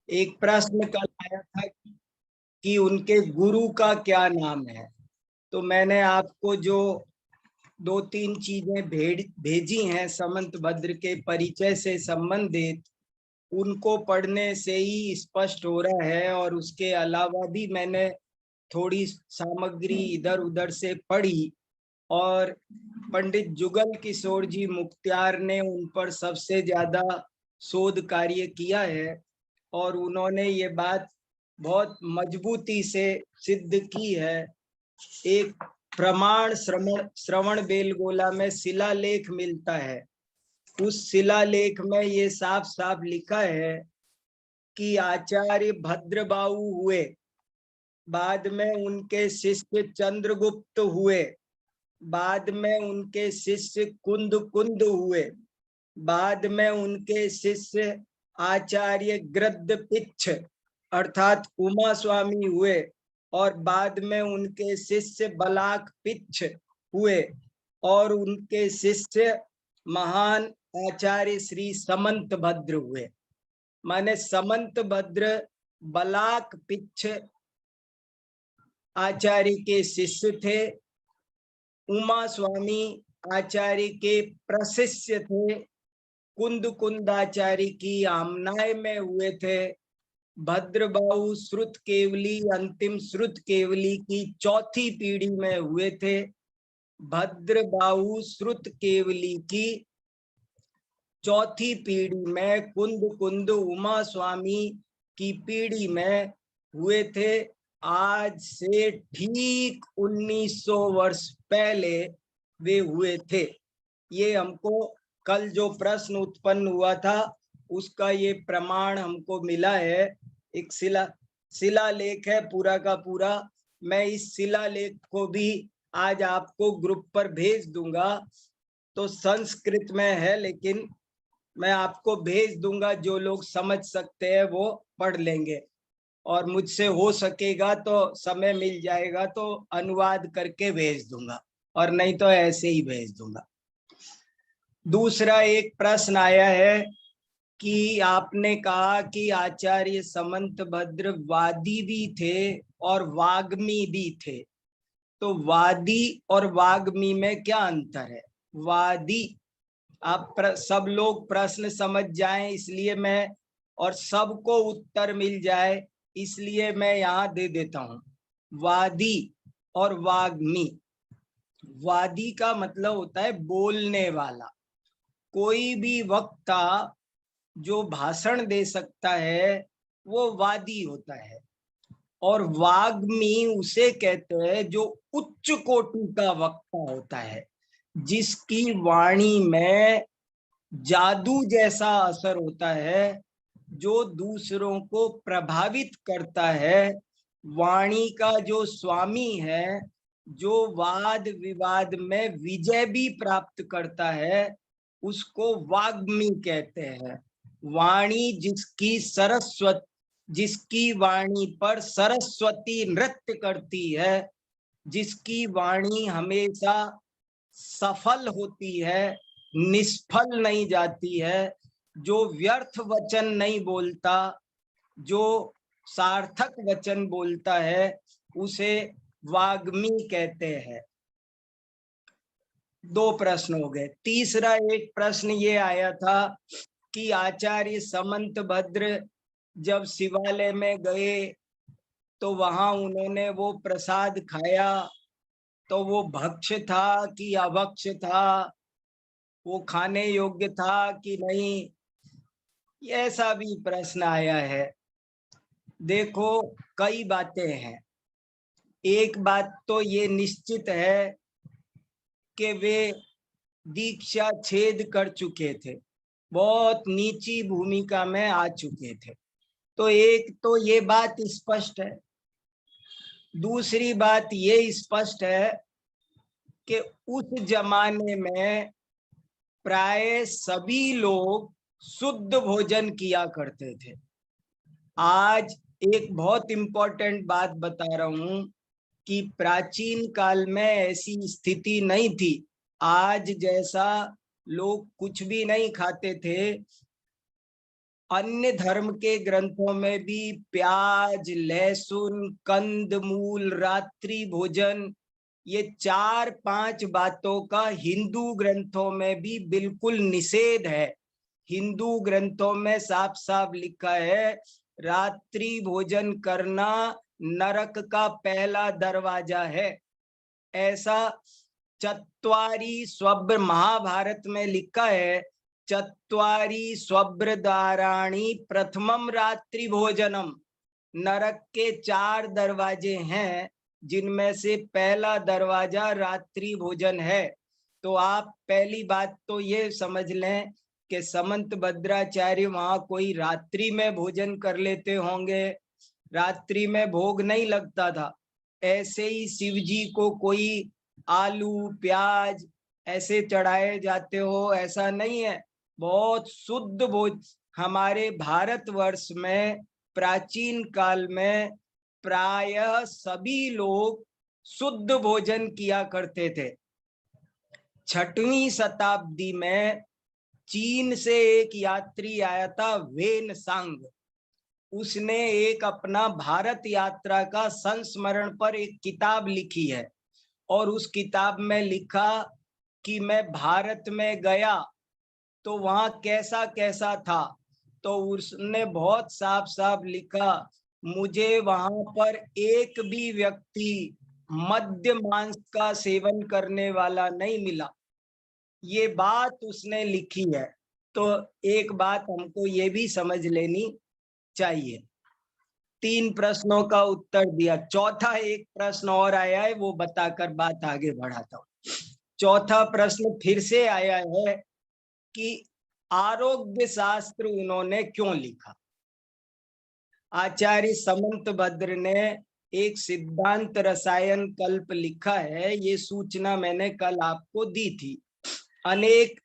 एक प्रश्न कल आया था कि उनके गुरु का क्या नाम है। तो मैंने आपको जो दो तीन चीजें भेजी हैं समंत भद्र के परिचय से संबंधित, उनको पढ़ने से ही स्पष्ट हो रहा है। और उसके अलावा भी मैंने थोड़ी सामग्री इधर उधर से पढ़ी और पंडित जुगल किशोर जी मुख्तियार ने उन पर सबसे ज्यादा शोध कार्य किया है और उन्होंने ये बात बहुत मजबूती से सिद्ध की है। एक प्रमाण श्रवण बेलगोला में शिलालेख मिलता है। उस शिलालेख में ये साफ साफ लिखा है कि आचार्य भद्रबाहु हुए, बाद में उनके शिष्य चंद्रगुप्त हुए, बाद में उनके शिष्य कुंद कुंद हुए, बाद में उनके शिष्य आचार्य गृद्धपिच्छ अर्थात उमा स्वामी हुए और बाद में उनके शिष्य बलाक पिच्छ हुए और उनके शिष्य महान आचार्य श्री समंत भद्र हुए। माने समंत भद्र बलाक पिच्छ आचार्य के शिष्य थे, उमा स्वामी आचार्य के प्रशिष्य थे, कुंद कुंदाचार्य की आमनाय में हुए थे, भद्रबाहु श्रुत केवली अंतिम श्रुत केवली की चौथी पीढ़ी में हुए थे, भद्रबाहु श्रुत केवली की चौथी पीढ़ी में कुंद कुंद उमा स्वामी की पीढ़ी में हुए थे। आज से ठीक 1900 वर्ष पहले वे हुए थे। ये हमको कल जो प्रश्न उत्पन्न हुआ था उसका ये प्रमाण हमको मिला है। एक शिलालेख है पूरा का पूरा। मैं इस शिलालेख को भी आज आपको ग्रुप पर भेज दूंगा। तो संस्कृत में है लेकिन मैं आपको भेज दूंगा, जो लोग समझ सकते हैं वो पढ़ लेंगे और मुझसे हो सकेगा तो समय मिल जाएगा तो अनुवाद करके भेज दूंगा और नहीं तो ऐसे ही भेज दूंगा। दूसरा एक प्रश्न आया है कि आपने कहा कि आचार्य समंत भद्र वादी भी थे और वाग्मी भी थे। तो वादी और वाग्मी में क्या अंतर है? वादी आप सब लोग प्रश्न समझ जाएं इसलिए मैं, और सबको उत्तर मिल जाए इसलिए मैं यहाँ दे देता हूँ। वादी और वाग्मी। वादी का मतलब होता है बोलने वाला, कोई भी वक्ता जो भाषण दे सकता है वो वादी होता है। और वाग्मी उसे कहते हैं जो उच्च कोटि का वक्ता होता है, जिसकी वाणी में जादू जैसा असर होता है, जो दूसरों को प्रभावित करता है। वाणी का जो स्वामी है, जो वाद विवाद में विजय भी प्राप्त करता है, उसको वाग्मी कहते हैं। वाणी जिसकी वाणी पर सरस्वती नृत्य करती है, जिसकी वाणी हमेशा सफल होती है, निष्फल नहीं जाती है, जो व्यर्थ वचन नहीं बोलता, जो सार्थक वचन बोलता है, उसे वाग्मी कहते हैं। दो प्रश्न हो गए। तीसरा एक प्रश्न ये आया था कि आचार्य समंत भद्र जब शिवालय में गए तो वहां उन्होंने वो प्रसाद खाया, तो वो भक्ष था कि अभक्ष था, वो खाने योग्य था कि नहीं, ऐसा भी प्रश्न आया है। देखो कई बातें हैं। एक बात तो ये निश्चित है कि वे दीक्षा छेद कर चुके थे, बहुत नीची भूमिका में आ चुके थे। तो एक तो ये बात स्पष्ट है। दूसरी बात ये स्पष्ट है कि उस जमाने में प्राय सभी लोग शुद्ध भोजन किया करते थे। आज एक बहुत इंपॉर्टेंट बात बता रहा हूं कि प्राचीन काल में ऐसी स्थिति नहीं थी। आज जैसा लोग कुछ भी नहीं खाते थे, अन्य धर्म के ग्रंथों में भी प्याज, लहसुन, कंद मूल, रात्रि भोजन, ये 4-5 बातों का हिंदू ग्रंथों में भी बिल्कुल निषेध है। हिंदू ग्रंथों में साफ साफ लिखा है, रात्रि भोजन करना नरक का पहला दरवाजा है। ऐसा चत्वारी स्वब्र, महाभारत में लिखा है, चत्वारी स्वब्रद्वाराणि प्रथमम रात्रि भोजनम। नरक के 4 दरवाजे हैं, जिनमें से पहला दरवाजा रात्रि भोजन है। तो आप पहली बात तो ये समझ लें कि समंत भद्राचार्य वहां कोई रात्रि में भोजन कर लेते होंगे। रात्रि में भोग नहीं लगता था। ऐसे ही शिव जी को कोई आलू प्याज ऐसे चढ़ाए जाते हो, ऐसा नहीं है। बहुत शुद्ध भोज हमारे भारतवर्ष में प्राचीन काल में प्रायः सभी लोग शुद्ध भोजन किया करते थे। 6वीं शताब्दी में चीन से एक यात्री आया था, वेन सांग। उसने एक अपना भारत यात्रा का संस्मरण पर एक किताब लिखी है, और उस किताब में लिखा कि मैं भारत में गया तो वहां कैसा कैसा था। तो उसने बहुत साफ साफ लिखा, मुझे वहां पर एक भी व्यक्ति मद्य मांस का सेवन करने वाला नहीं मिला। ये बात उसने लिखी है। तो एक बात हमको ये भी समझ लेनी चाहिए। 3 प्रश्नों का उत्तर दिया। चौथा एक प्रश्न और आया है, वो बताकर बात आगे बढ़ाता हूँ। चौथा प्रश्न फिर से आया है कि आरोग्य शास्त्र उन्होंने क्यों लिखा। आचार्य समंत भद्र ने एक सिद्धांत रसायन कल्प लिखा है, ये सूचना मैंने कल आपको दी थी। अनेक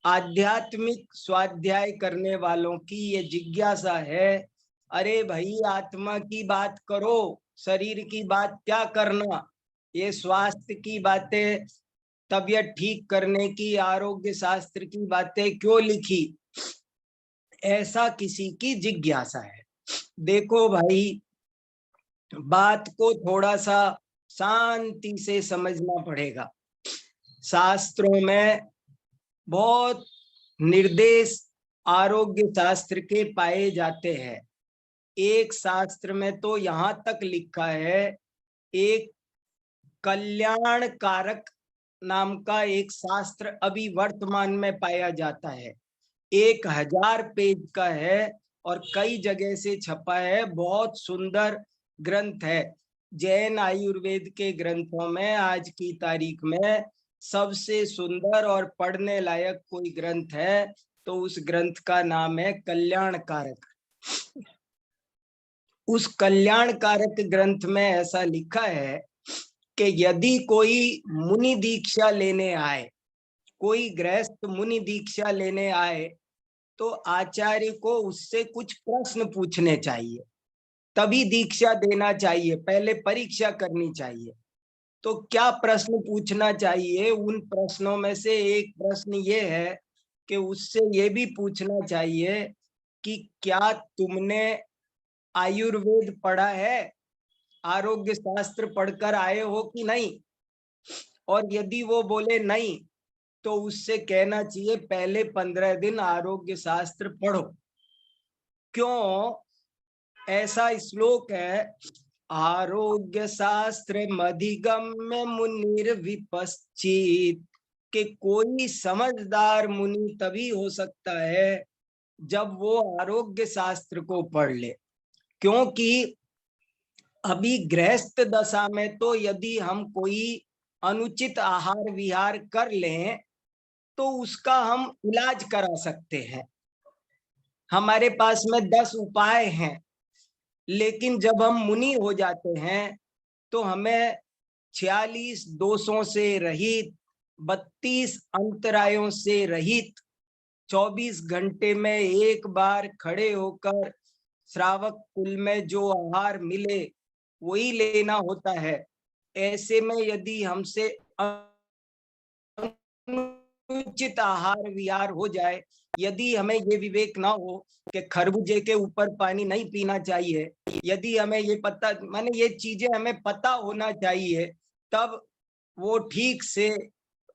आध्यात्मिक स्वाध्याय करने वालों की ये जिज्ञासा है, अरे भाई आत्मा की बात करो, शरीर की बात क्या करना, ये स्वास्थ्य की बातें, तबीयत ठीक करने की आरोग्य शास्त्र की बातें क्यों लिखी, ऐसा किसी की जिज्ञासा है। देखो भाई, बात को थोड़ा सा शांति से समझना पड़ेगा। शास्त्रों में बहुत निर्देश आरोग्य शास्त्र के पाए जाते हैं। एक शास्त्र में तो यहां तक लिखा है, एक कल्याण कारक नाम का एक शास्त्र अभी वर्तमान में पाया जाता है। 1000 पेज का है और कई जगह से छपा है, बहुत सुंदर ग्रंथ है। जैन आयुर्वेद के ग्रंथों में आज की तारीख में सबसे सुंदर और पढ़ने लायक कोई ग्रंथ है तो उस ग्रंथ का नाम है कल्याण कारक। उस कल्याण कारक ग्रंथ में ऐसा लिखा है कि यदि कोई मुनि दीक्षा लेने आए, कोई गृहस्थ मुनि दीक्षा लेने आए, तो आचार्य को उससे कुछ प्रश्न पूछने चाहिए, तभी दीक्षा देना चाहिए, पहले परीक्षा करनी चाहिए। तो क्या प्रश्न पूछना चाहिए? उन प्रश्नों में से एक प्रश्न ये है कि उससे ये भी पूछना चाहिए कि क्या तुमने आयुर्वेद पढ़ा है, आरोग्य शास्त्र पढ़कर आए हो कि नहीं। और यदि वो बोले नहीं, तो उससे कहना चाहिए पहले 15 दिन आरोग्य शास्त्र पढ़ो। क्यों? ऐसा श्लोक है, आरोग्य शास्त्र मधिगम्य मुनिर विपश्चित, कि कोई समझदार मुनि तभी हो सकता है जब वो आरोग्य शास्त्र को पढ़ ले। क्योंकि अभी गृहस्थ दशा में तो यदि हम कोई अनुचित आहार विहार कर लें तो उसका हम इलाज करा सकते हैं, हमारे पास में 10 उपाय हैं। लेकिन जब हम मुनि हो जाते हैं तो हमें 46 दोषों से रहित, 32 अंतरायों से रहित, 24 घंटे में एक बार खड़े होकर श्रावक कुल में जो आहार मिले वही लेना होता है। ऐसे में यदि हमसे अनुचित आहार विहार हो जाए यदि हमें ये विवेक ना हो कि खरबूजे के ऊपर पानी नहीं पीना चाहिए, यदि हमें ये पता, माने ये चीजें हमें पता होना चाहिए, तब वो ठीक से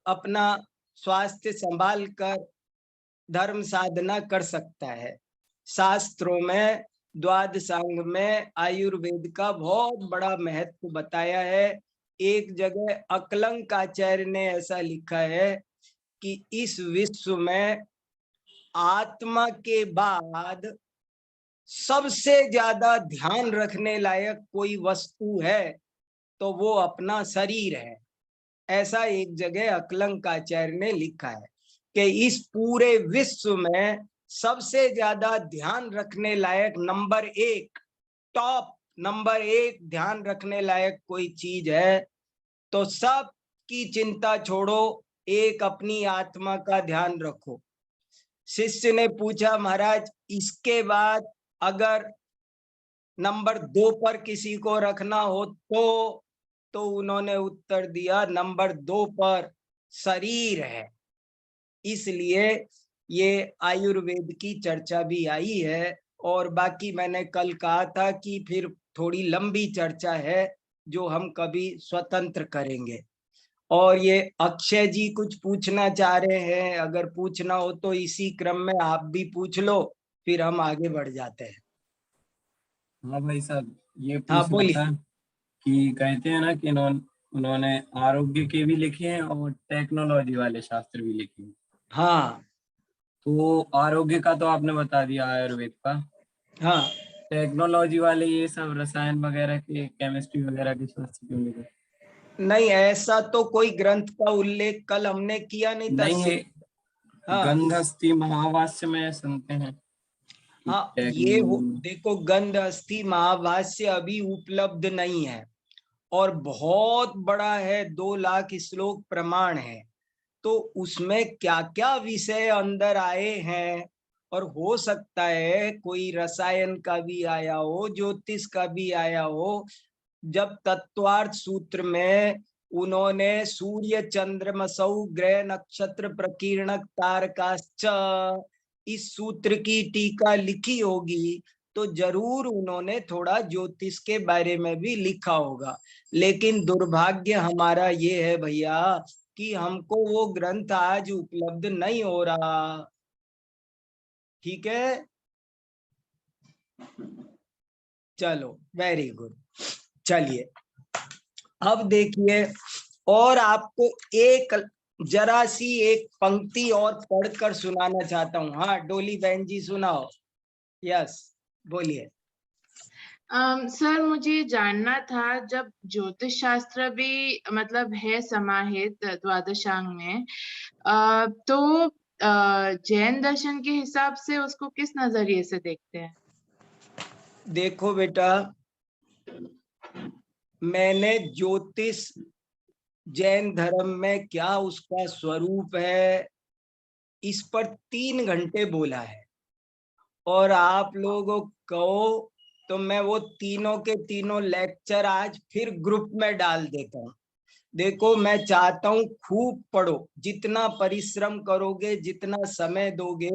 अपना स्वास्थ्य संभाल कर धर्म साधना कर सकता है। शास्त्रों में द्वादशांग में आयुर्वेद का बहुत बड़ा महत्व बताया है। एक जगह अकलंकाचार्य ने ऐसा लिखा है कि इस विश्व में आत्मा के बाद सबसे ज्यादा ध्यान रखने लायक कोई वस्तु है तो वो अपना शरीर है। ऐसा एक जगह अकलंकाचार्य ने लिखा है कि इस पूरे विश्व में सबसे ज्यादा ध्यान रखने लायक नंबर 1, टॉप नंबर 1 ध्यान रखने लायक कोई चीज है तो सब की चिंता छोड़ो, एक अपनी आत्मा का ध्यान रखो। शिष्य ने पूछा, महाराज इसके बाद अगर नंबर 2 पर किसी को रखना हो तो उन्होंने उत्तर दिया नंबर 2 पर शरीर है। इसलिए ये आयुर्वेद की चर्चा भी आई है। और बाकी मैंने कल कहा था कि फिर थोड़ी लंबी चर्चा है जो हम कभी स्वतंत्र करेंगे। और ये अक्षय जी कुछ पूछना चाह रहे हैं, अगर पूछना हो तो इसी क्रम में आप भी पूछ लो, फिर हम आगे बढ़ जाते हैं। हाँ भाई साहब, ये हाँ पूछना बोलिए। था कि कहते हैं ना कि उन्होंने आरोग्य के भी लिखे हैं और टेक्नोलॉजी वाले शास्त्र भी लिखे हैं। हाँ तो आरोग्य का तो आपने बता दिया, आयुर्वेद का। हाँ। टेक्नोलॉजी वाले ये सब रसायन वगैरह के, केमिस्ट्री वगैरह के शास्त्र क्यों लिखे? नहीं, ऐसा तो कोई ग्रंथ का उल्लेख कल हमने किया नहीं था। नहीं, ये हाँ गंधस्थी महावास्य में सुनते हैं कि हाँ, ये देखो गंध अस्थि महाभाष्य अभी उपलब्ध नहीं है और बहुत बड़ा है, 2 लाख श्लोक प्रमाण है। तो उसमें क्या क्या विषय अंदर आए हैं, और हो सकता है कोई रसायन का भी आया हो, ज्योतिष का भी आया हो। जब तत्वार्थ सूत्र में उन्होंने सूर्य चंद्रमसौ ग्रह नक्षत्र प्रकीर्णक तारकाश्च इस सूत्र की टीका लिखी होगी तो जरूर उन्होंने थोड़ा ज्योतिष के बारे में भी लिखा होगा। लेकिन दुर्भाग्य हमारा ये है भैया कि हमको वो ग्रंथ आज उपलब्ध नहीं हो रहा। ठीक है, चलो वेरी गुड। चलिए अब देखिए, और आपको एक जरा सी एक पंक्ति और पढ़कर सुनाना चाहता हूँ। हाँ डोली बहन जी सुनाओ। यस बोलिए। सर मुझे जानना था, जब ज्योतिष शास्त्र भी मतलब है समाहित द्वादशांग में, तो जैन दर्शन के हिसाब से उसको किस नजरिए से देखते हैं? देखो बेटा, मैंने ज्योतिष जैन धर्म में क्या उसका स्वरूप है इस पर 3 घंटे बोला है, और आप लोगों को तो मैं वो तीनों के तीनों लेक्चर आज फिर ग्रुप में डाल देता हूँ। देखो मैं चाहता हूँ खूब पढ़ो, जितना परिश्रम करोगे, जितना समय दोगे।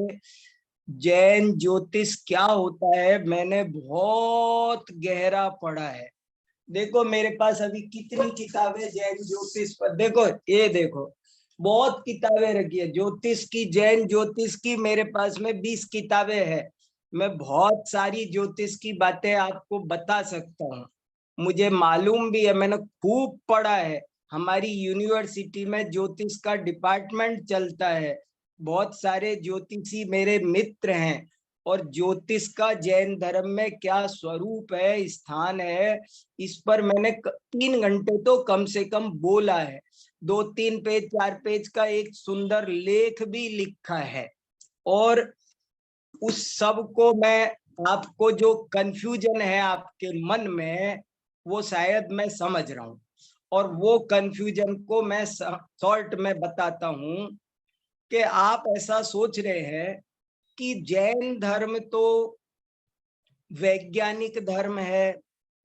जैन ज्योतिष क्या होता है मैंने बहुत गहरा पढ़ा है। देखो मेरे पास अभी कितनी किताबें जैन ज्योतिष पर, देखो ये देखो बहुत किताबें रखी है ज्योतिष की, जैन ज्योतिष की मेरे पास में 20 किताबें हैं। मैं बहुत सारी ज्योतिष की बातें आपको बता सकता हूँ, मुझे मालूम भी है, मैंने खूब पढ़ा है। हमारी यूनिवर्सिटी में ज्योतिष का डिपार्टमेंट चलता है, बहुत सारे ज्योतिषी मेरे मित्र हैं। और ज्योतिष का जैन धर्म में क्या स्वरूप है, स्थान है, इस पर मैंने 3 घंटे तो कम से कम बोला है। 2-3 पेज 4 पेज का एक सुंदर लेख भी लिखा है। और उस सब को मैं आपको जो कंफ्यूजन है आपके मन में वो शायद मैं समझ रहा हूँ, और वो कंफ्यूजन को मैं शॉर्ट में बताता हूँ कि आप ऐसा सोच रहे हैं कि जैन धर्म तो वैज्ञानिक धर्म है,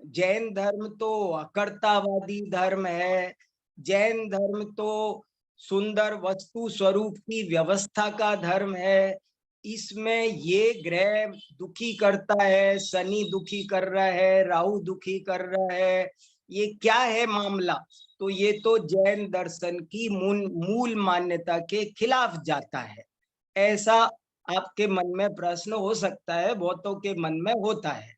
जैन धर्म तो अकर्तावादी धर्म है, जैन धर्म तो सुंदर वस्तु स्वरूप की व्यवस्था का धर्म है, इसमें ये ग्रह दुखी करता है, शनि दुखी कर रहा है, राहु दुखी कर रहा है, ये क्या है मामला? तो ये तो जैन दर्शन की मूल मान्यता के खिलाफ जाता है। ऐसा आपके मन में प्रश्न हो सकता है, बहुतों के मन में होता है।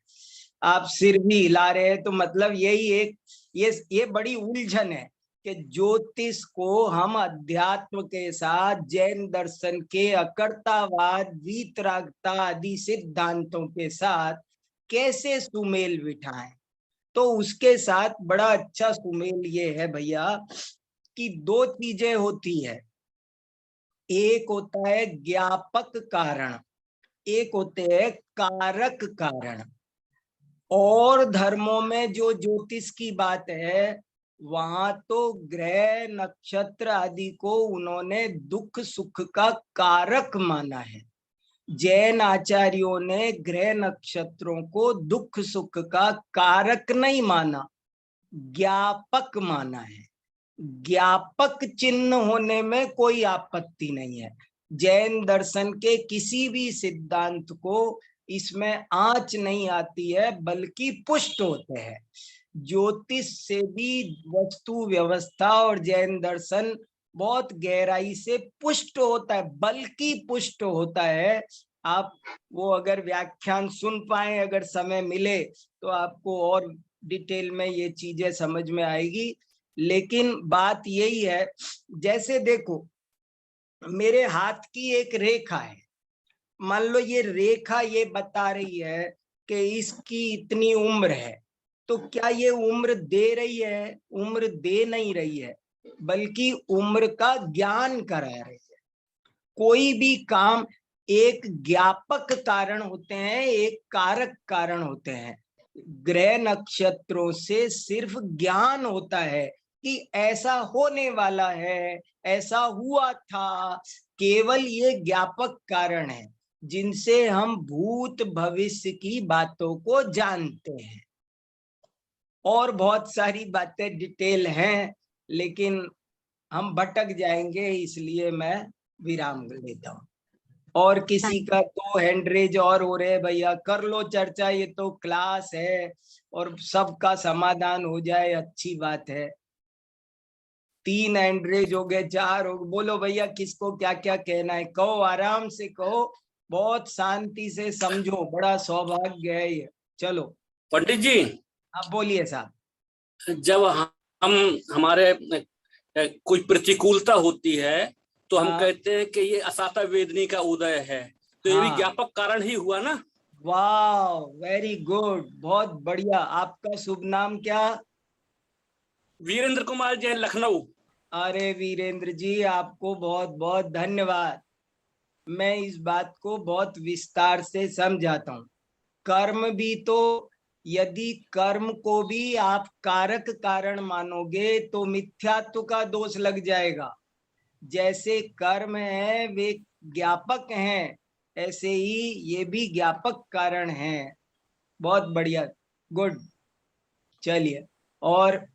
आप सिर भी हिला रहे हैं तो मतलब यही एक ये बड़ी उलझन है कि ज्योतिष को हम अध्यात्म के साथ जैन दर्शन के अकर्तावाद, वीतरागता आदि सिद्धांतों के साथ कैसे सुमेल बिठाएं। तो उसके साथ बड़ा अच्छा सुमेल ये है भैया कि दो चीजें होती है, एक होता है ज्ञापक कारण, एक होते हैं कारक कारण। और धर्मों में जो ज्योतिष की बात है वहां तो ग्रह नक्षत्र आदि को उन्होंने दुख सुख का कारक माना है। जैन आचार्यों ने ग्रह नक्षत्रों को दुख सुख का कारक नहीं माना, ज्ञापक माना है। ज्ञापक चिन्ह होने में कोई आपत्ति नहीं है। जैन दर्शन के किसी भी सिद्धांत को इसमें आंच नहीं आती है, बल्कि पुष्ट होते हैं। ज्योतिष से भी वस्तु व्यवस्था और जैन दर्शन बहुत गहराई से पुष्ट होता है, बल्कि पुष्ट होता है। आप वो अगर व्याख्यान सुन पाए, अगर समय मिले तो आपको और डिटेल में ये चीजें समझ में आएगी। लेकिन बात यही है, जैसे देखो मेरे हाथ की एक रेखा है, मान लो ये रेखा ये बता रही है कि इसकी इतनी उम्र है, तो क्या ये उम्र दे रही है? उम्र दे नहीं रही है, बल्कि उम्र का ज्ञान करा रही है। कोई भी काम एक ज्ञापक कारण होते हैं, एक कारक कारण होते हैं। ग्रह नक्षत्रों से सिर्फ ज्ञान होता है कि ऐसा होने वाला है, ऐसा हुआ था। केवल ये ज्ञापक कारण है जिनसे हम भूत भविष्य की बातों को जानते हैं। और बहुत सारी बातें डिटेल हैं, लेकिन हम भटक जाएंगे, इसलिए मैं विराम लेता हूँ। और किसी का तो हैंड रेज और हो रहे भैया, कर लो चर्चा, ये तो क्लास है और सबका समाधान हो जाए, अच्छी बात है। 3 हैंड रेज हो गए, 4 हो गए, बोलो भैया किसको क्या क्या कहना है, कहो, आराम से कहो, बहुत शांति से समझो, बड़ा सौभाग्य है ये। चलो पंडित जी, आप बोलिए साहब। जब हम हमारे कोई प्रतिकूलता होती है तो हम कहते हैं कि ये असाता वेदनी का उदय है, तो ये भी ज्ञापक कारण ही हुआ ना। वाह, वेरी गुड, बहुत बढ़िया। आपका शुभ नाम क्या? वीरेंद्र कुमार जैन, लखनऊ। अरे वीरेंद्र जी, आपको बहुत बहुत धन्यवाद। मैं इस बात को बहुत विस्तार से समझाता हूँ। कर्म भी तो, यदि कर्म को भी आप कारक कारण मानोगे तो मिथ्यात्व का दोष लग जाएगा। जैसे कर्म है वे ज्ञापक हैं, ऐसे ही ये भी ज्ञापक कारण हैं। बहुत बढ़िया, गुड। चलिए, और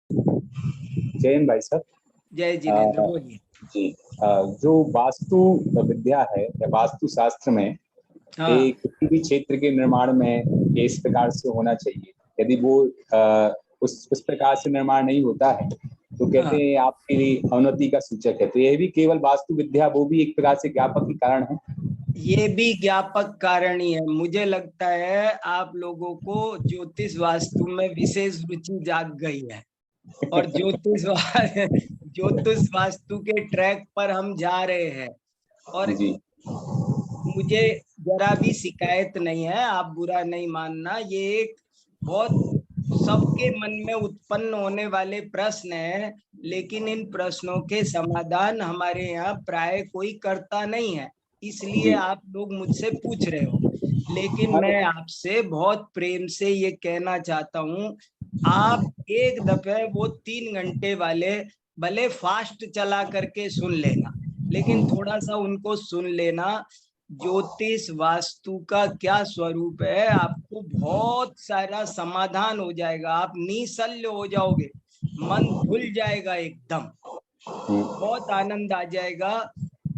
जैन भाई साहब। जय जिनेंद्र, बोलिए जी। जो वास्तु विद्या है या वास्तु शास्त्र में किसी भी क्षेत्र के निर्माण में इस प्रकार से होना चाहिए, यदि वो उस प्रकार से निर्माण नहीं होता है तो कहते हैं आपके लिए अवनति का सूचक है। तो यह भी केवल वास्तु विद्या, वो भी एक प्रकार से ज्ञापक ही कारण है। ये भी ज्ञापक कारण ही है। मुझे लगता है आप लोगों को ज्योतिष वास्तु में विशेष रुचि जाग गई है और ज्योतिष वास्तु के ट्रैक पर हम जा रहे हैं। और मुझे जरा भी शिकायत नहीं है, आप बुरा नहीं मानना। ये एक बहुत सबके मन में उत्पन्न होने वाले प्रश्न है, लेकिन इन प्रश्नों के समाधान हमारे यहाँ प्राय कोई करता नहीं है, इसलिए आप लोग मुझसे पूछ रहे हो। लेकिन मैं आपसे बहुत प्रेम से ये कहना चाहता हूँ, आप एक दफे वो 3 घंटे वाले भले फास्ट चला करके सुन लेना, लेकिन थोड़ा सा उनको सुन लेना। ज्योतिष वास्तु का क्या स्वरूप है, आपको बहुत सारा समाधान हो जाएगा, आप निशल्य हो जाओगे, मन खुल जाएगा एकदम, बहुत आनंद आ जाएगा।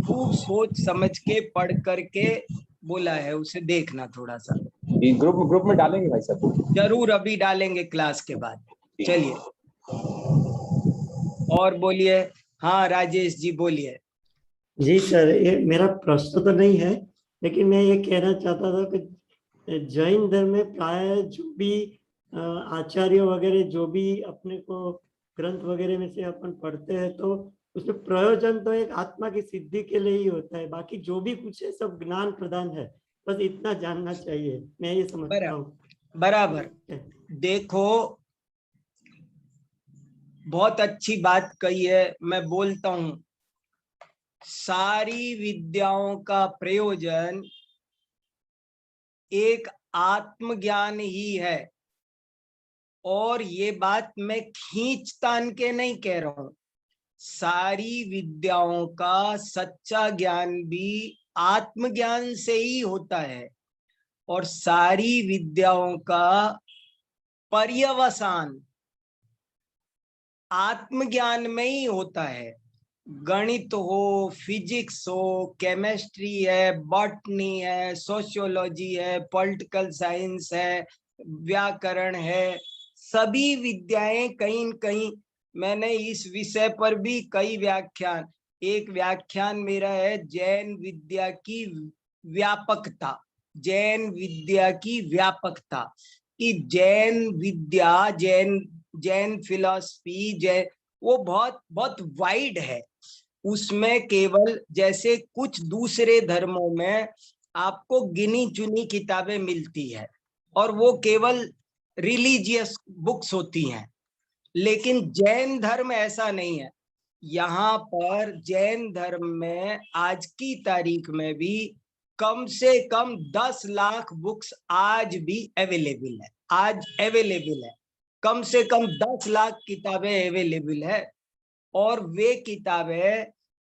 खूब सोच समझ के पढ़ करके बोला है, उसे देखना थोड़ा सा। ये ग्रुप में डालेंगे भाई साहब? जरूर, अभी डालेंगे क्लास के बाद। चलिए और बोलिए। हाँ राजेश जी बोलिए। जी सर, ये मेरा प्रश्न तो नहीं है, लेकिन मैं ये कहना चाहता था कि जैन धर्म में प्राय जो भी आचार्य वगैरह जो भी अपने को ग्रंथ वगैरह में से अपन पढ़ते हैं, तो उसमें प्रयोजन तो एक आत्मा की सिद्धि के लिए ही होता है, बाकी जो भी कुछ है सब ज्ञान प्रदान है। बस इतना जानना चाहिए, मैं ये समझता हूँ। बराबर। देखो बहुत अच्छी बात कही है। मैं बोलता हूं सारी विद्याओं का प्रयोजन एक आत्मज्ञान ही है। और ये बात मैं खींच तान के नहीं कह रहा हूं, सारी विद्याओं का सच्चा ज्ञान भी आत्मज्ञान से ही होता है। और सारी विद्याओं का पर्यवसान आत्मज्ञान में ही होता है। गणित हो, फिजिक्स हो, केमिस्ट्री है, बॉटनी है, सोशियोलॉजी है, पॉलिटिकल साइंस है, व्याकरण है, सभी विद्याएं कहीं न कहीं, मैंने इस विषय पर भी कई व्याख्यान, एक व्याख्यान मेरा है जैन विद्या की व्यापकता, जैन विद्या की व्यापकता, कि जैन विद्या, जैन फिलॉसफी, जैन वो बहुत बहुत वाइड है। उसमें केवल जैसे कुछ दूसरे धर्मों में आपको गिनी चुनी किताबें मिलती है और वो केवल रिलीजियस बुक्स होती हैं, लेकिन जैन धर्म ऐसा नहीं है। यहाँ पर जैन धर्म में आज की तारीख में भी कम से कम 10 लाख बुक्स आज भी अवेलेबल है, आज अवेलेबल है, कम से कम 10 लाख किताबें अवेलेबल है। और वे किताबें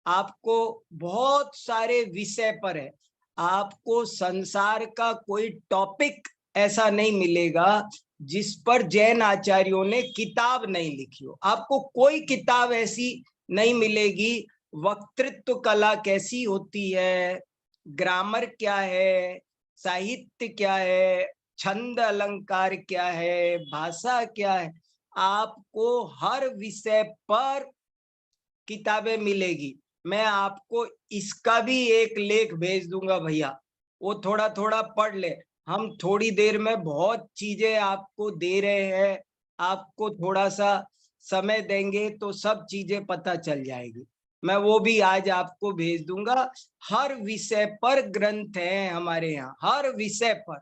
आपको बहुत सारे विषय पर है। आपको संसार का कोई टॉपिक ऐसा नहीं मिलेगा जिस पर जैन आचार्यों ने किताब नहीं लिखी हो। आपको कोई किताब ऐसी नहीं मिलेगी। वक्तृत्व कला कैसी होती है, ग्रामर क्या है, साहित्य क्या है, छंद अलंकार क्या है, भाषा क्या है, आपको हर विषय पर किताबें मिलेगी। मैं आपको इसका भी एक लेख भेज दूंगा भैया, वो थोड़ा थोड़ा पढ़ ले। हम थोड़ी देर में बहुत चीजें आपको दे रहे हैं, आपको थोड़ा सा समय देंगे तो सब चीजें पता चल जाएगी। मैं वो भी आज आपको भेज दूंगा। हर विषय पर ग्रंथ हैं हमारे यहाँ, हर विषय पर,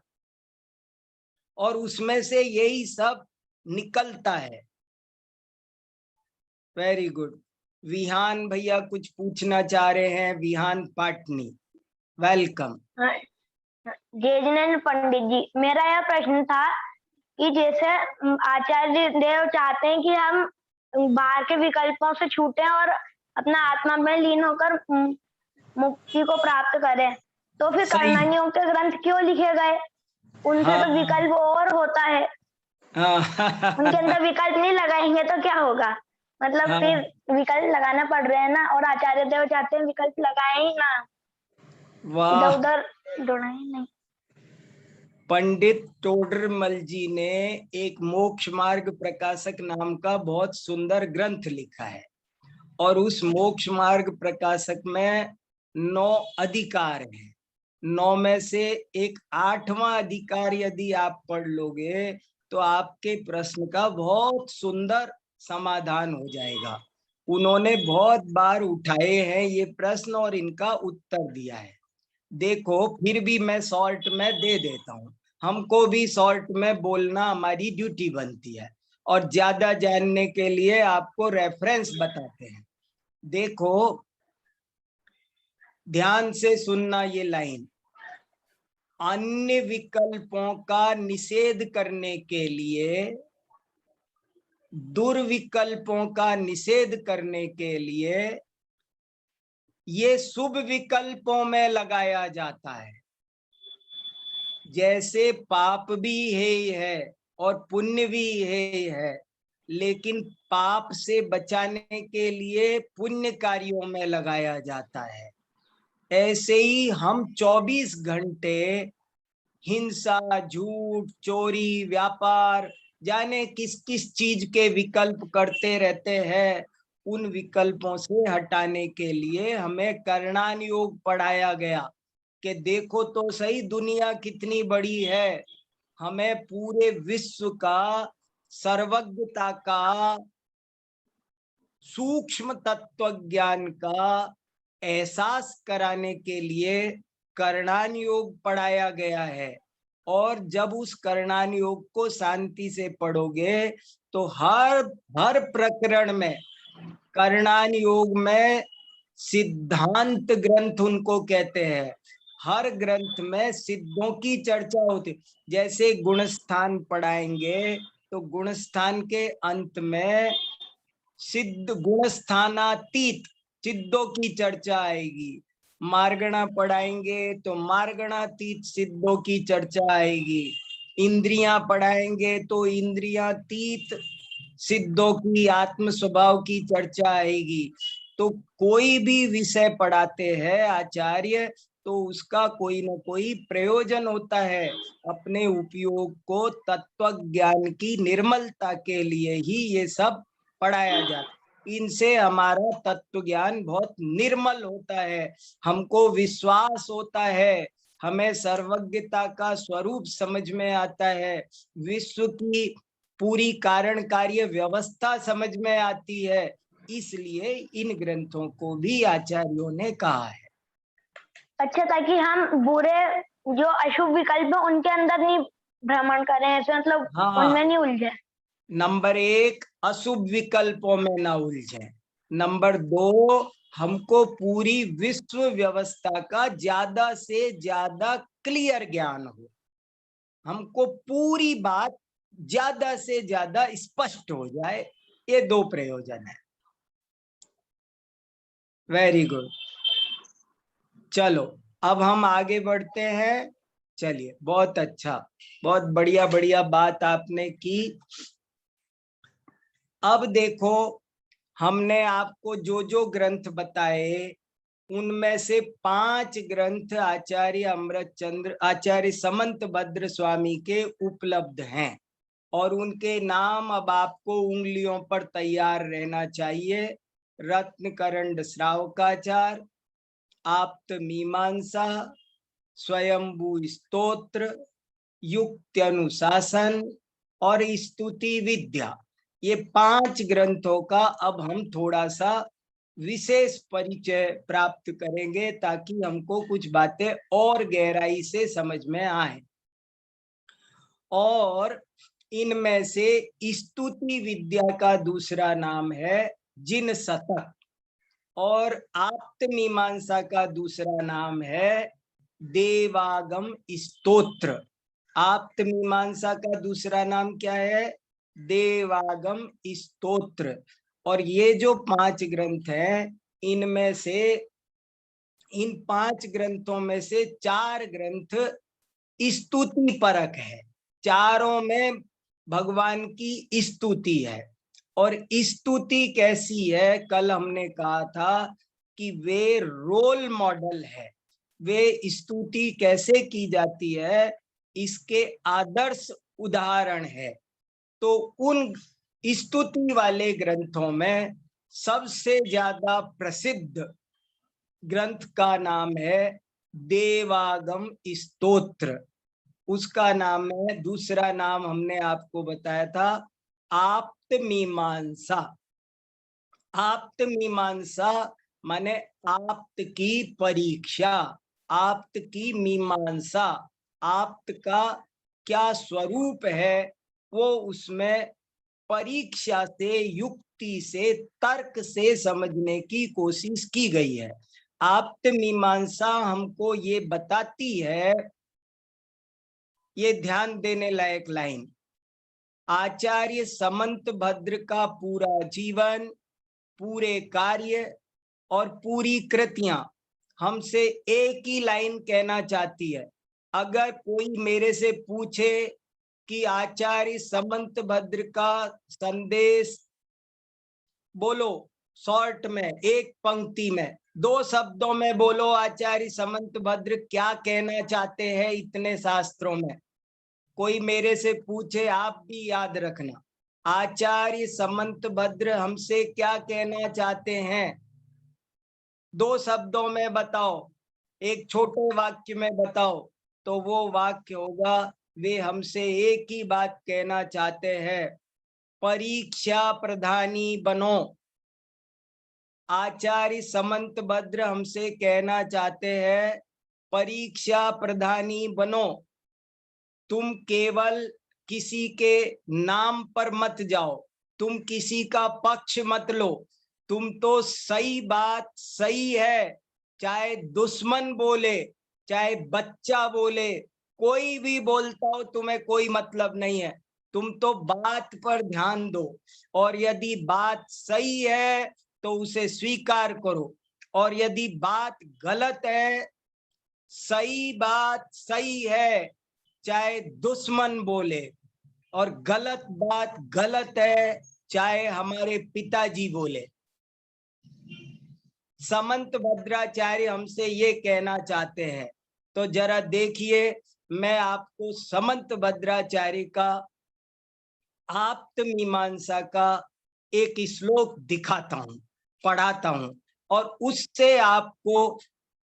और उसमें से यही सब निकलता है। Very good. विहान भैया कुछ पूछना चाह रहे हैं, विहान पाटनी, वेलकम। जय जिनेन्द्र पंडित जी, मेरा यह प्रश्न था कि जैसे आचार्य देव चाहते हैं कि हम बाहर के विकल्पों से छूटें और अपना आत्मा में लीन होकर मुक्ति को प्राप्त करें, तो फिर कर्णनियों के ग्रंथ क्यों लिखे गए? उनसे तो विकल्प और होता है। उनके अंदर विकल्प नहीं लगाएंगे तो क्या होगा? मतलब फिर विकल्प लगाना पड़ रहे हैं ना, और आचार्य देव चाहते हैं विकल्प लगाए ही ना, इधर उधर ढूंढे ही नहीं। पंडित टोडरमल जी ने एक मोक्ष मार्ग प्रकाशक नाम का बहुत सुंदर ग्रंथ लिखा है, और उस मोक्ष मार्ग प्रकाशक में 9 अधिकार हैं। 9 में से एक 8वां अधिकार यदि आप पढ़ लोगे तो आपके प्रश्न का बहुत सुंदर समाधान हो जाएगा। उन्होंने बहुत बार उठाए हैं ये प्रश्न और इनका उत्तर दिया है। देखो फिर भी मैं शॉर्ट में दे देता हूँ, हमको भी शॉर्ट में बोलना हमारी ड्यूटी बनती है, और ज्यादा जानने के लिए आपको रेफरेंस बताते हैं। देखो ध्यान से सुनना ये लाइन, अन्य विकल्पों का निषेध करने के लिए, दुर्विकल्पों का निषेध करने के लिए ये शुभ विकल्पों में लगाया जाता है। जैसे पाप भी है और पुण्य भी है, लेकिन पाप से बचाने के लिए पुण्य कार्यों में लगाया जाता है, ऐसे ही हम 24 घंटे हिंसा, झूठ, चोरी, व्यापार, जाने किस किस चीज के विकल्प करते रहते हैं। उन विकल्पों से हटाने के लिए हमें करणान योग पढ़ाया गया कि देखो तो सही दुनिया कितनी बड़ी है। हमें पूरे विश्व का सर्वज्ञता का, सूक्ष्म तत्व ज्ञान का एहसास कराने के लिए करणान योग पढ़ाया गया है। और जब उस करणान योग को शांति से पढ़ोगे तो हर प्रकरण में, करणान योग में सिद्धांत ग्रंथ उनको कहते हैं, हर ग्रंथ में सिद्धों की चर्चा होती। जैसे गुणस्थान पढ़ाएंगे तो गुणस्थान के अंत में सिद्ध गुणस्थानातीत सिद्धों की चर्चा आएगी। मार्गणा पढ़ाएंगे तो मार्गणातीत सिद्धों की चर्चा आएगी। इंद्रियां पढ़ाएंगे तो इंद्रियातीत सिद्धों की, आत्म स्वभाव की चर्चा आएगी। तो कोई भी विषय पढ़ाते हैं आचार्य तो उसका कोई ना कोई प्रयोजन होता है। अपने उपयोग को तत्व ज्ञान की निर्मलता के लिए ही ये सब पढ़ाया जाता है। इनसे हमारा तत्व ज्ञान बहुत निर्मल होता है, हमको विश्वास होता है, हमें सर्वज्ञता का स्वरूप समझ में आता है, विश्व की पूरी कारण कार्य व्यवस्था समझ में आती है। इसलिए इन ग्रंथों को भी आचार्यों ने कहा है। अच्छा, ताकि हम बुरे जो अशुभ विकल्प है उनके अंदर नहीं भ्रमण करें, ऐसे मतलब हाँ, उनमें नहीं उलझे। नंबर 1, अशुभ विकल्पों में ना उलझे। नंबर 2, हमको पूरी विश्व व्यवस्था का ज्यादा से ज्यादा क्लियर ज्ञान हो, हमको पूरी बात ज्यादा से ज्यादा स्पष्ट हो जाए। ये 2 प्रयोजन है। Very good. चलो अब हम आगे बढ़ते हैं। चलिए, बहुत अच्छा, बहुत बढ़िया बढ़िया बात आपने की। अब देखो, हमने आपको जो जो ग्रंथ बताए उनमें से 5 ग्रंथ आचार्य अमृतचंद्र, आचार्य समंत भद्र स्वामी के उपलब्ध हैं और उनके नाम अब आपको उंगलियों पर तैयार रहना चाहिए। रत्नकरंड श्रावकाचार, आप्त मीमांसा, स्वयंभू स्तोत्र, युक्त्यनुशासन और स्तुति विद्या। ये 5 ग्रंथों का अब हम थोड़ा सा विशेष परिचय प्राप्त करेंगे ताकि हमको कुछ बातें और गहराई से समझ में आए। और इनमें से स्तुति विद्या का दूसरा नाम है जिन शतक और आप्त मीमांसा का दूसरा नाम है देवागम स्तोत्र। आप्त मीमांसा का दूसरा नाम क्या है? देवागम स्तोत्र। और ये जो 5 ग्रंथ हैं, इनमें से, इन 5 ग्रंथों में से 4 ग्रंथ स्तुति परक है। चारों में भगवान की स्तुति है। और स्तुति कैसी है? कल हमने कहा था कि वे रोल मॉडल है। वे स्तुति कैसे की जाती है इसके आदर्श उदाहरण है। तो उन स्तुति वाले ग्रंथों में सबसे ज्यादा प्रसिद्ध ग्रंथ का नाम है देवागम स्तोत्र। उसका नाम है, दूसरा नाम हमने आपको बताया था, आप्त मीमांसा। आप्त मीमांसा माने आप्त की परीक्षा, आप्त की मीमांसा। आप्त का क्या स्वरूप है वो उसमें परीक्षा से, युक्ति से, तर्क से समझने की कोशिश की गई है। आप्त मीमांसा हमको ये बताती है, ये ध्यान देने लायक लाइन, आचार्य समंत भद्र का पूरा जीवन, पूरे कार्य और पूरी कृतियां हमसे एक ही लाइन कहना चाहती है। अगर कोई मेरे से पूछे कि आचार्य समंत भद्र का संदेश बोलो शॉर्ट में, एक पंक्ति में, 2 शब्दों में बोलो आचार्य समंत भद्र क्या कहना चाहते हैं इतने शास्त्रों में। कोई मेरे से पूछे, आप भी याद रखना, आचार्य समंत भद्र हमसे क्या कहना चाहते हैं, 2 शब्दों में बताओ, एक छोटे वाक्य में बताओ, तो वो वाक्य होगा, वे हमसे एक ही बात कहना चाहते हैं, परीक्षा प्रधानी बनो। आचार्य समंत भद्र हमसे कहना चाहते हैं, परीक्षा प्रधानी बनो। तुम केवल किसी के नाम पर मत जाओ, तुम किसी का पक्ष मत लो, तुम तो सही बात सही है, चाहे दुश्मन बोले, चाहे बच्चा बोले, कोई भी बोलता हो, तुम्हें कोई मतलब नहीं है, तुम तो बात पर ध्यान दो, और यदि बात सही है तो उसे स्वीकार करो, और यदि बात गलत है, सही बात सही है चाहे दुश्मन बोले, और गलत बात गलत है चाहे हमारे पिताजी बोले। समंत भद्राचार्य हमसे ये कहना चाहते हैं। तो जरा देखिए, मैं आपको समंत भद्राचार्य का आप्त मीमांसा का एक श्लोक दिखाता हूं, पढ़ाता हूं, और उससे आपको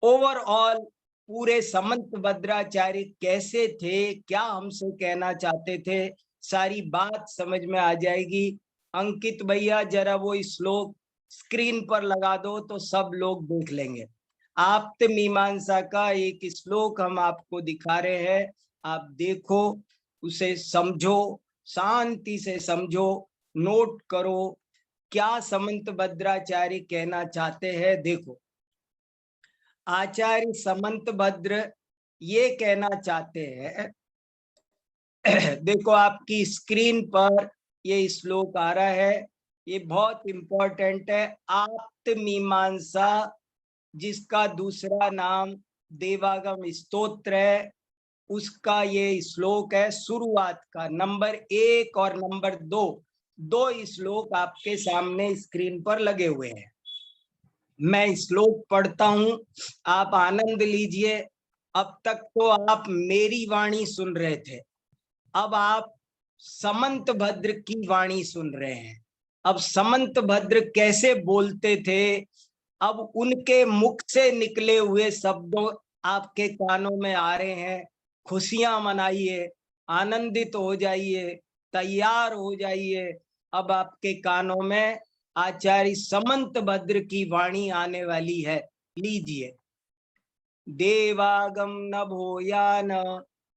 ओवरऑल पूरे समंत भद्राचार्य कैसे थे, क्या हमसे कहना चाहते थे, सारी बात समझ में आ जाएगी। अंकित भैया जरा वो श्लोक स्क्रीन पर लगा दो तो सब लोग देख लेंगे। आप्त मीमांसा का एक श्लोक हम आपको दिखा रहे हैं, आप देखो, उसे समझो, शांति से समझो, नोट करो क्या समंत भद्राचार्य कहना चाहते हैं। देखो, आचार्य समंत भद्र ये कहना चाहते हैं, देखो आपकी स्क्रीन पर ये श्लोक आ रहा है, ये बहुत इंपॉर्टेंट है। आप्त मीमांसा, जिसका दूसरा नाम देवागम स्तोत्र है, उसका ये श्लोक है शुरुआत का, नंबर 1 और नंबर 2, 2 श्लोक आपके सामने स्क्रीन पर लगे हुए हैं। मैं श्लोक पढ़ता हूं, आप आनंद लीजिए। अब तक तो आप मेरी वाणी सुन रहे थे, अब आप समंत भद्र की वाणी सुन रहे हैं। अब समंत भद्र कैसे बोलते थे, अब उनके मुख से निकले हुए शब्दों आपके कानों में आ रहे हैं। खुशियां मनाइए, आनंदित हो जाइए, तैयार हो जाइए। अब आपके कानों में आचार्य समंत भद्र की वाणी आने वाली है, लीजिए। देवागम नभो यान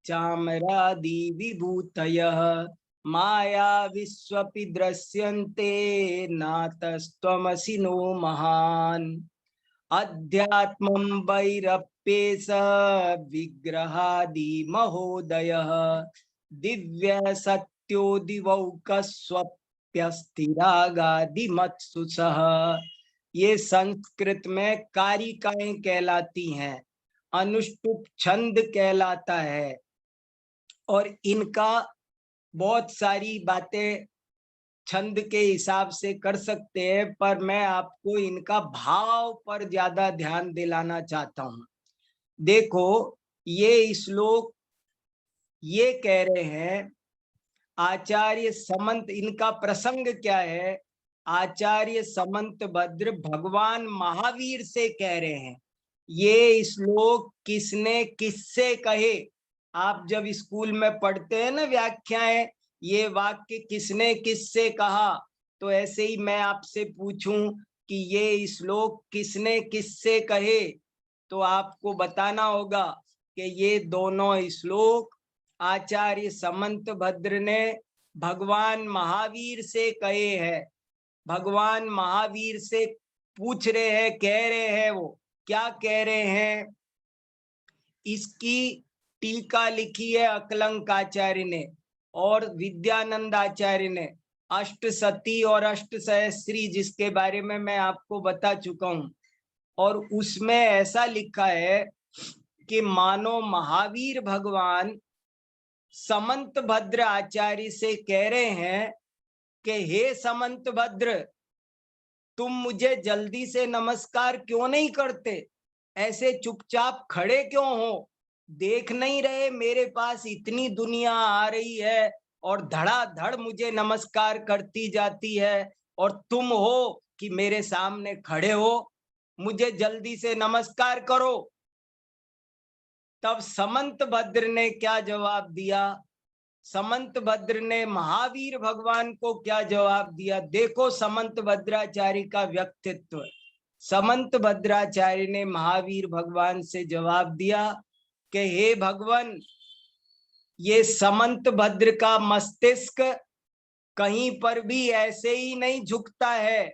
चामरादि विभूतयः माया विश्वपि दृश्यन्ते नातस्त्वमसि नो महान् अध्यात्मं वैरप्येष विग्रहादि महोदयः दिव्य सत्यो दिवौकस्वप्यस्थिरागादि मत्सुसः। ये संस्कृत में कारिकाएं कहलाती हैं, अनुष्टुप छंद कहलाता है, और इनका बहुत सारी बातें छंद के हिसाब से कर सकते हैं, पर मैं आपको इनका भाव पर ज्यादा ध्यान दिलाना चाहता हूं। देखो, ये श्लोक ये कह रहे हैं, आचार्य समंत, इनका प्रसंग क्या है, आचार्य समंत भद्र भगवान महावीर से कह रहे हैं। ये श्लोक किसने किससे कहे, आप जब स्कूल में पढ़ते हैं ना व्याख्याएं, ये वाक्य किसने किससे कहा, तो ऐसे ही मैं आपसे पूछूं कि ये श्लोक किसने किससे कहे, तो आपको बताना होगा कि ये दोनों श्लोक आचार्य समंत भद्र ने भगवान महावीर से कहे हैं। भगवान महावीर से पूछ रहे हैं, कह रहे हैं, वो क्या कह रहे हैं, इसकी टीका लिखी है अकलंक आचार्य ने और विद्यानंद आचार्य ने, अष्टसती और अष्टसहस्री, जिसके बारे में मैं आपको बता चुका हूं। और उसमें ऐसा लिखा है कि मानो महावीर भगवान समंत भद्र आचार्य से कह रहे हैं कि हे समंत भद्र, तुम मुझे जल्दी से नमस्कार क्यों नहीं करते? ऐसे चुपचाप खड़े क्यों हो? देख नहीं रहे मेरे पास इतनी दुनिया आ रही है और धड़ाधड़ मुझे नमस्कार करती जाती है, और तुम हो कि मेरे सामने खड़े हो, मुझे जल्दी से नमस्कार करो। तब समंत भद्र ने क्या जवाब दिया? समंत भद्र ने महावीर भगवान को क्या जवाब दिया? देखो समंत भद्राचार्य का व्यक्तित्व। समंत भद्राचार्य ने महावीर भगवान से जवाब दिया कि हे भगवान, ये समंत भद्र का मस्तिष्क कहीं पर भी ऐसे ही नहीं झुकता है।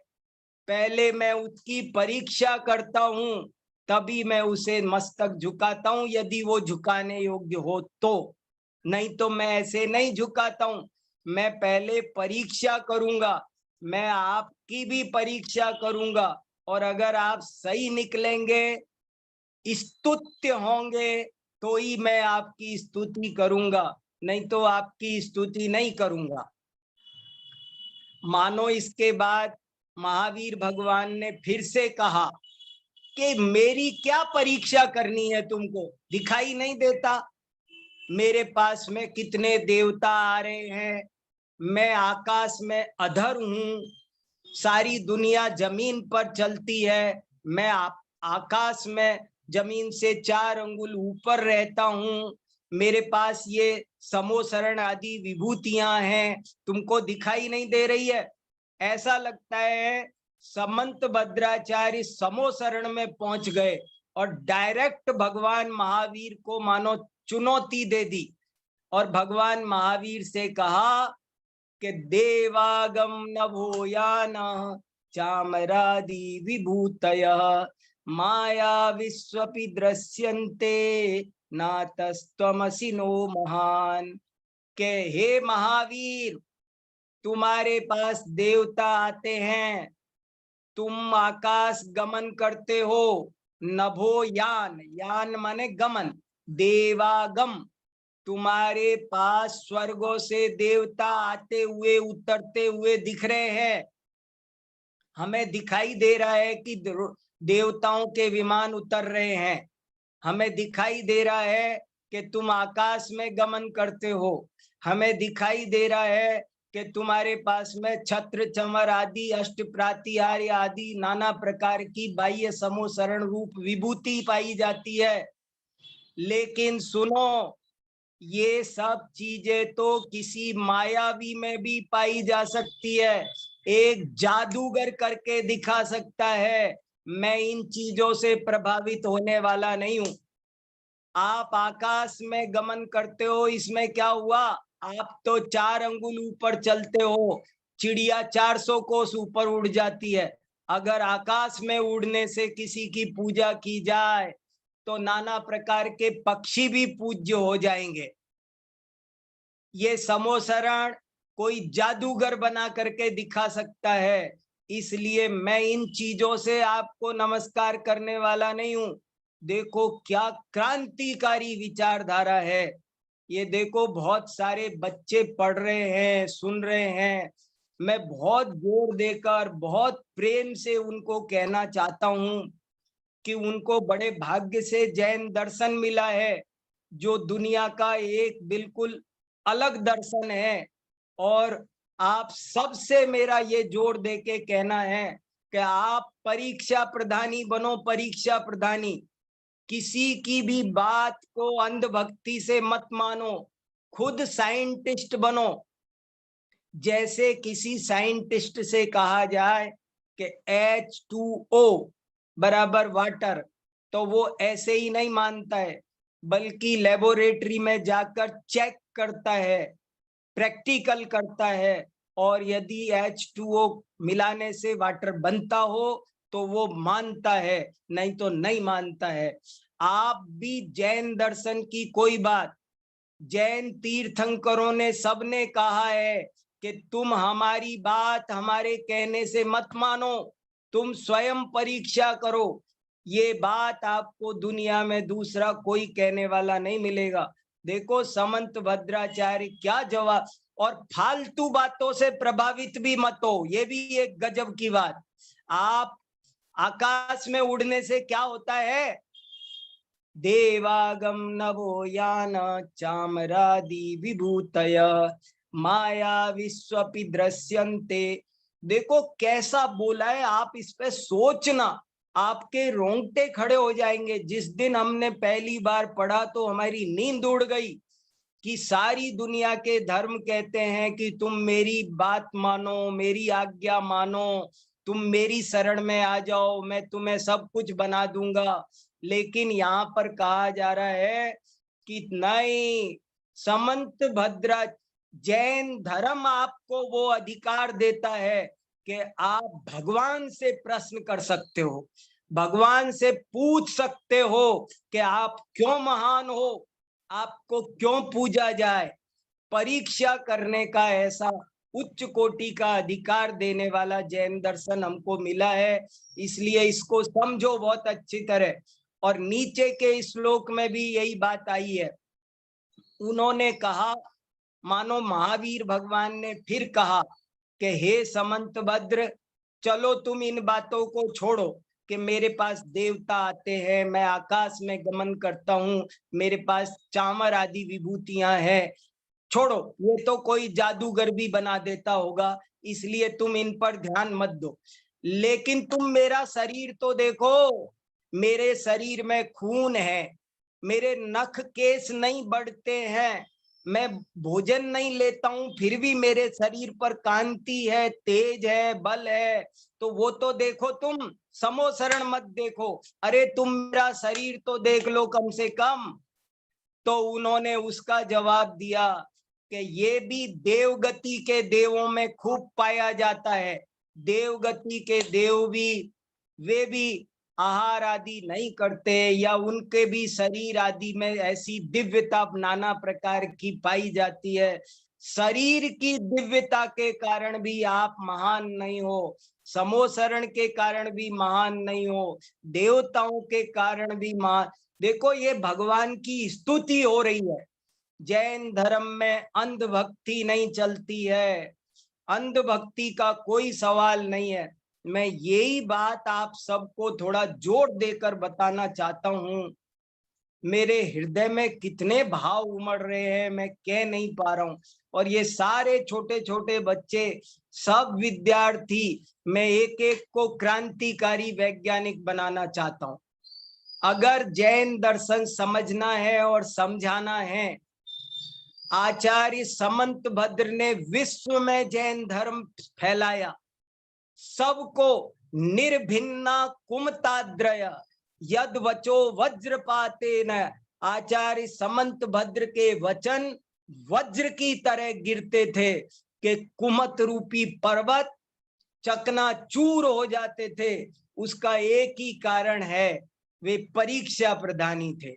पहले मैं उसकी परीक्षा करता हूं, तभी मैं उसे मस्तक झुकाता हूं, यदि वो झुकाने योग्य हो तो, नहीं तो मैं ऐसे नहीं झुकाता हूं। मैं पहले परीक्षा करूंगा, मैं आपकी भी परीक्षा करूंगा, और अगर आप सही निकलेंगे, स्तुत्य होंगे, तो ही मैं आपकी स्तुति करूंगा, नहीं तो आपकी स्तुति नहीं करूंगा। मानो इसके बाद महावीर भगवान ने फिर से कहा कि मेरी क्या परीक्षा करनी है तुमको? दिखाई नहीं देता मेरे पास में कितने देवता आ रहे हैं? मैं आकाश में अधर हूं, सारी दुनिया जमीन पर चलती है, मैं आकाश में जमीन से 4 अंगुल ऊपर रहता हूं, मेरे पास ये समोसरण आदि विभूतियां हैं, तुमको दिखाई नहीं दे रही है? ऐसा लगता है समंत भद्राचार्य समोसरण में पहुंच गए और डायरेक्ट भगवान महावीर को मानो चुनौती दे दी, और भगवान महावीर से कहा कि देवागम नभोयान चामरादि विभूतयः माया विश्वपि दृश्यन्ते नातस्त्वमसि नो महान। के हे महावीर, तुम्हारे पास देवता आते हैं, तुम आकाश गमन करते हो, नभो यान, यान माने गमन, देवागम, तुम्हारे पास स्वर्गों से देवता आते हुए उतरते हुए दिख रहे हैं। हमें दिखाई दे रहा है कि देवताओं के विमान उतर रहे हैं, हमें दिखाई दे रहा है कि तुम आकाश में गमन करते हो, हमें दिखाई दे रहा है कि तुम्हारे पास में छत्र चमर आदि अष्ट प्रातिहार्य आदि नाना प्रकार की बाह्य समोसरण रूप विभूति पाई जाती है। लेकिन सुनो, ये सब चीजें तो किसी मायावी में भी पाई जा सकती है, एक जादूगर करके दिखा सकता है। मैं इन चीजों से प्रभावित होने वाला नहीं हूं। आप आकाश में गमन करते हो, इसमें क्या हुआ? आप तो 4 अंगुल ऊपर चलते हो, चिड़िया 400 कोस ऊपर उड़ जाती है। अगर आकाश में उड़ने से किसी की पूजा की जाए तो नाना प्रकार के पक्षी भी पूज्य हो जाएंगे। ये समोसरण कोई जादूगर बना करके दिखा सकता है, इसलिए मैं इन चीजों से आपको नमस्कार करने वाला नहीं हूं। देखो क्या क्रांतिकारी विचारधारा है ये। देखो बहुत सारे बच्चे पढ़ रहे हैं, सुन रहे हैं। मैं बहुत जोर देकर बहुत प्रेम से उनको कहना चाहता हूं कि उनको बड़े भाग्य से जैन दर्शन मिला है, जो दुनिया का एक बिल्कुल अलग दर्शन है। और आप सबसे मेरा ये जोर दे के कहना है कि आप परीक्षा प्रधानी बनो, परीक्षा प्रधानी। किसी की भी बात को अंधभक्ति से मत मानो, खुद साइंटिस्ट बनो। जैसे किसी साइंटिस्ट से कहा जाए कि H2O बराबर वाटर, तो वो ऐसे ही नहीं मानता है, बल्कि लेबोरेटरी में जाकर चेक करता है, प्रैक्टिकल करता है, और यदि H2O मिलाने से वाटर बनता हो तो वो मानता है, नहीं तो नहीं मानता है। आप भी जैन दर्शन की कोई बात, जैन तीर्थंकरों ने सबने कहा है कि तुम हमारी बात हमारे कहने से मत मानो, तुम स्वयं परीक्षा करो। ये बात आपको दुनिया में दूसरा कोई कहने वाला नहीं मिलेगा। देखो समंत भद्राचार्य क्या जवाब। और फालतू बातों से प्रभावित भी मत हो, ये भी एक गजब की बात। आप आकाश में उड़ने से क्या होता है? देवागम नभो यान चामरादि विभूतय माया विश्वपि दृश्यन्ते। देखो कैसा बोला है, आप इस पे सोचना, आपके रोंगटे खड़े हो जाएंगे। जिस दिन हमने पहली बार पढ़ा तो हमारी नींद उड़ गई कि सारी दुनिया के धर्म कहते हैं कि तुम मेरी बात मानो, मेरी आज्ञा मानो, तुम मेरी शरण में आ जाओ, मैं तुम्हें सब कुछ बना दूंगा। लेकिन यहाँ पर कहा जा रहा है कि नहीं, समंत भद्रा, जैन धर्म आपको वो अधिकार देता है कि आप भगवान से प्रश्न कर सकते हो, भगवान से पूछ सकते हो कि आप क्यों महान हो, आपको क्यों पूजा जाए। परीक्षा करने का ऐसा उच्च कोटि का अधिकार देने वाला जैन दर्शन हमको मिला है, इसलिए इसको समझो बहुत अच्छी तरह। और नीचे के श्लोक में भी यही बात आई है। उन्होंने कहा, मानो महावीर भगवान ने फिर कहा कि हे समंत भद्र, चलो तुम इन बातों को छोड़ो कि मेरे पास देवता आते हैं, मैं आकाश में गमन करता हूँ, मेरे पास चामर आदि विभूतियां हैं, छोड़ो, ये तो कोई जादूगर भी बना देता होगा, इसलिए तुम इन पर ध्यान मत दो। लेकिन तुम मेरा शरीर तो देखो, मेरे शरीर में खून है, मेरे नख केस नहीं बढ़ते हैं, मैं भोजन नहीं लेता हूं, फिर भी मेरे शरीर पर कांति है, तेज है, बल है, तो वो तो देखो तुम, समोसरण मत देखो, अरे तुम मेरा शरीर तो देख लो कम से कम। तो उन्होंने उसका जवाब दिया कि ये भी देवगति के देवों में खूब पाया जाता है। देवगति के देव भी, वे भी आहार आदि नहीं करते, या उनके भी शरीर आदि में ऐसी दिव्यता नाना प्रकार की पाई जाती है। शरीर की दिव्यता के कारण भी आप महान नहीं हो, समोसरण के कारण भी महान नहीं हो, देवताओं के कारण भी महान। देखो ये भगवान की स्तुति हो रही है। जैन धर्म में अंधभक्ति नहीं चलती है, अंधभक्ति का कोई सवाल नहीं है। मैं यही बात आप सबको थोड़ा जोर देकर बताना चाहता हूं। मेरे हृदय में कितने भाव उमड़ रहे हैं मैं कह नहीं पा रहा हूं। और ये सारे छोटे छोटे बच्चे, सब विद्यार्थी, मैं एक एक को क्रांतिकारी वैज्ञानिक बनाना चाहता हूं। अगर जैन दर्शन समझना है और समझाना है, आचार्य समंत भद्र ने विश्व में जैन धर्म फैलाया, सबको निर्भिन्ना कुमताद्रय यद वचो वज्रपातेन। आचार्य समंत भद्र के वचन वज्र की तरह गिरते थे कि कुमत रूपी पर्वत चकनाचूर हो जाते थे। उसका एक ही कारण है, वे परीक्षा प्रधानी थे।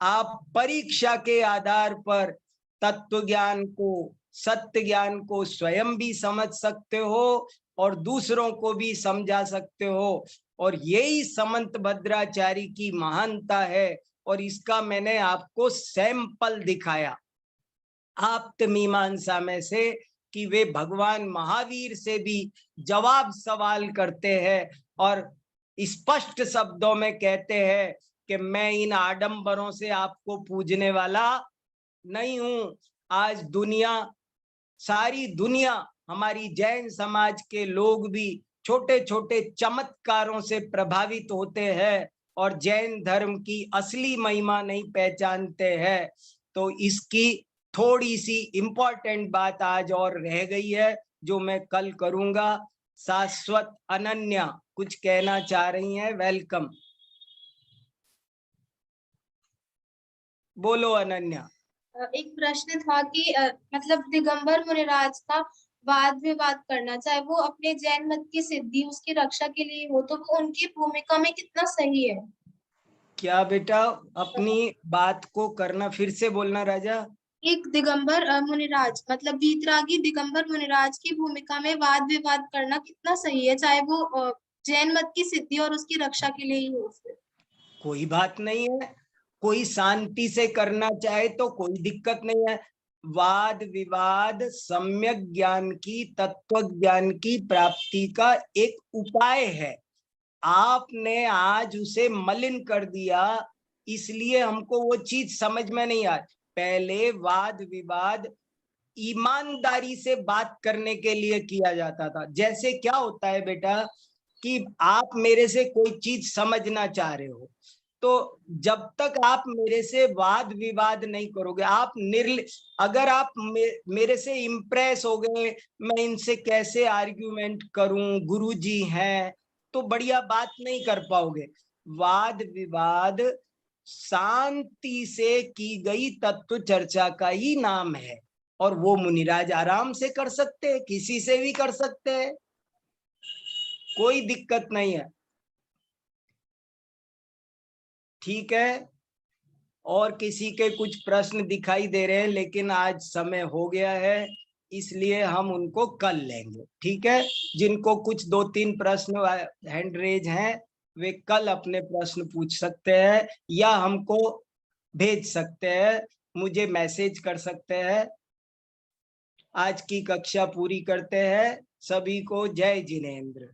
आप परीक्षा के आधार पर तत्व ज्ञान को, सत्य ज्ञान को स्वयं भी समझ सकते हो और दूसरों को भी समझा सकते हो। और यही समंत भद्राचार्य की महानता है। और इसका मैंने आपको सैंपल दिखाया आप्त मीमांसा में से कि वे भगवान महावीर से भी जवाब सवाल करते हैं और स्पष्ट शब्दों में कहते हैं कि मैं इन आडंबरों से आपको पूजने वाला नहीं हूं। आज दुनिया, सारी दुनिया, हमारी जैन समाज के लोग भी छोटे छोटे चमत्कारों से प्रभावित होते हैं और जैन धर्म की असली महिमा नहीं पहचानते हैं। तो इसकी थोड़ी सी इम्पोर्टेंट बात आज और रह गई है जो मैं कल करूंगा। शाश्वत अनन्या कुछ कहना चाह रही हैं, वेलकम, बोलो अनन्या। एक प्रश्न था कि मतलब दिगंबर मुनिराज का वाद विवाद करना, चाहे वो अपने जैन मत की सिद्धि, उसकी रक्षा के लिए हो, तो वो उनकी भूमिका में कितना सही है? क्या बेटा, अपनी बात को करना, फिर से बोलना राजा। एक दिगंबर मुनिराज, मतलब वीतरागी दिगंबर मुनिराज की भूमिका में वाद विवाद करना कितना सही है, चाहे वो जैन मत की सिद्धि और उसकी रक्षा के लिए ही हो? कोई बात नहीं है, कोई शांति से करना चाहे तो कोई दिक्कत नहीं है। वाद विवाद सम्यक ज्ञान की, तत्व ज्ञान की प्राप्ति का एक उपाय है। आपने आज उसे मलिन कर दिया, इसलिए हमको वो चीज समझ में नहीं आ। पहले वाद विवाद ईमानदारी से बात करने के लिए किया जाता था। जैसे क्या होता है बेटा कि आप मेरे से कोई चीज समझना चाह रहे हो, तो जब तक आप मेरे से वाद विवाद नहीं करोगे, आप अगर आप मेरे से इम्प्रेस हो गए, मैं इनसे कैसे आर्ग्यूमेंट करूं, गुरुजी हैं, तो बढ़िया बात नहीं कर पाओगे। वाद विवाद शांति से की गई तत्व चर्चा का ही नाम है, और वो मुनिराज आराम से कर सकते हैं, किसी से भी कर सकते हैं, कोई दिक्कत नहीं है। ठीक है, और किसी के कुछ प्रश्न दिखाई दे रहे हैं, लेकिन आज समय हो गया है, इसलिए हम उनको कल लेंगे। ठीक है, जिनको कुछ 2-3 प्रश्न हैंड रेज हैं, वे कल अपने प्रश्न पूछ सकते हैं, या हमको भेज सकते हैं, मुझे मैसेज कर सकते हैं। आज की कक्षा पूरी करते हैं। सभी को जय जिनेंद्र।